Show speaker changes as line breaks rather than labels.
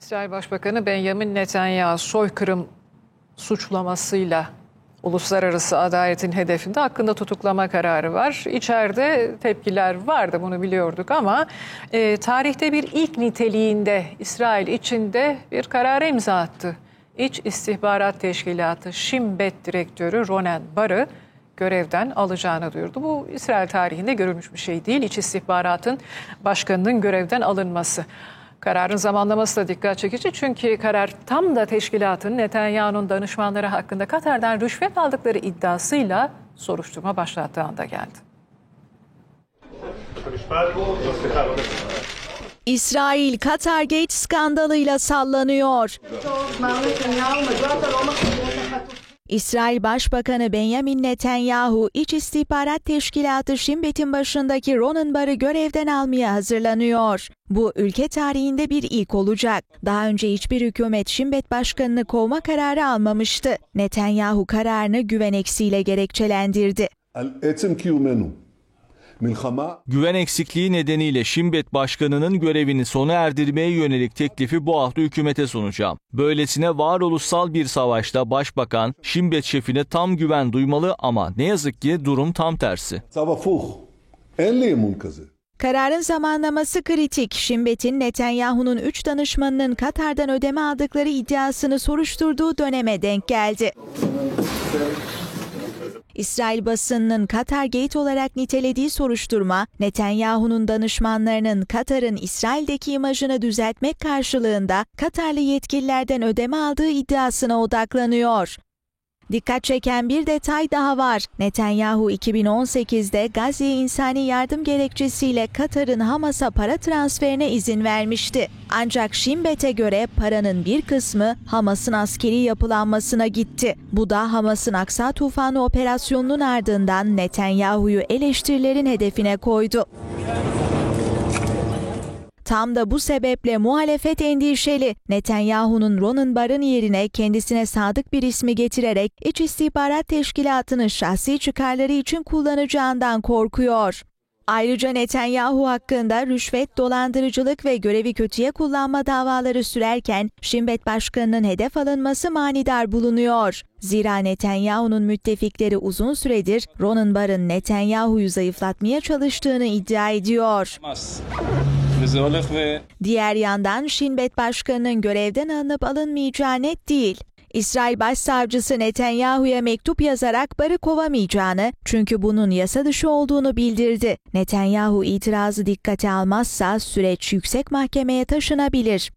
İsrail Başbakanı Benjamin Netanyahu soykırım suçlamasıyla uluslararası adaletin hedefinde hakkında tutuklama kararı var. İçeride tepkiler vardı, bunu biliyorduk ama tarihte bir ilk niteliğinde İsrail içinde bir karara imza attı. İç İstihbarat Teşkilatı Shin Bet Direktörü Ronen Bar'ı görevden alacağını duyurdu. Bu İsrail tarihinde görülmüş bir şey değil. İç İstihbaratın başkanının görevden alınması. Kararın zamanlaması da dikkat çekici çünkü karar tam da teşkilatın Netanyahu'nun danışmanları hakkında Katar'dan rüşvet aldıkları iddiasıyla soruşturma başlattığı anda geldi.
İsrail Katargate skandalıyla sallanıyor. İsrail Başbakanı Benjamin Netanyahu, İç İstihbarat Teşkilatı Shin Bet'in başındaki Ronen Bar'ı görevden almaya hazırlanıyor. Bu ülke tarihinde bir ilk olacak. Daha önce hiçbir hükümet Shin Bet başkanını kovma kararı almamıştı. Netanyahu kararını güven eksiğiyle gerekçelendirdi.
Güven eksikliği nedeniyle Shin Bet başkanının görevini sona erdirmeye yönelik teklifi bu hafta hükümete sunacağım. Böylesine varoluşsal bir savaşta başbakan Shin Bet şefine tam güven duymalı ama ne yazık ki durum tam tersi.
Kararın zamanlaması kritik. Shin Bet'in Netanyahu'nun 3 danışmanının Katar'dan ödeme aldıkları iddiasını soruşturduğu döneme denk geldi. İsrail basınının Katargate olarak nitelediği soruşturma, Netanyahu'nun danışmanlarının Katar'ın İsrail'deki imajını düzeltmek karşılığında Katarlı yetkililerden ödeme aldığı iddiasına odaklanıyor. Dikkat çeken bir detay daha var. Netanyahu 2018'de Gazze'ye insani yardım gerekçesiyle Katar'ın Hamas'a para transferine izin vermişti. Ancak Shin Bet'e göre paranın bir kısmı Hamas'ın askeri yapılanmasına gitti. Bu da Hamas'ın Aksa Tufanı operasyonunun ardından Netanyahu'yu eleştirilerin hedefine koydu. Tam da bu sebeple muhalefet endişeli. Netanyahu'nun Ronen Bar'ın yerine kendisine sadık bir ismi getirerek İç İstihbarat Teşkilatı'nı şahsi çıkarları için kullanacağından korkuyor. Ayrıca Netanyahu hakkında rüşvet, dolandırıcılık ve görevi kötüye kullanma davaları sürerken Shin Bet başkanının hedef alınması manidar bulunuyor. Zira Netanyahu'nun müttefikleri uzun süredir Ronen Bar'ın Netanyahu'yu zayıflatmaya çalıştığını iddia ediyor. Diğer yandan Shin Bet başkanının görevden alınıp alınmayacağı net değil. İsrail Başsavcısı Netanyahu'ya mektup yazarak Bar'ı kovamayacağını, çünkü bunun yasa dışı olduğunu bildirdi. Netanyahu itirazı dikkate almazsa süreç yüksek mahkemeye taşınabilir.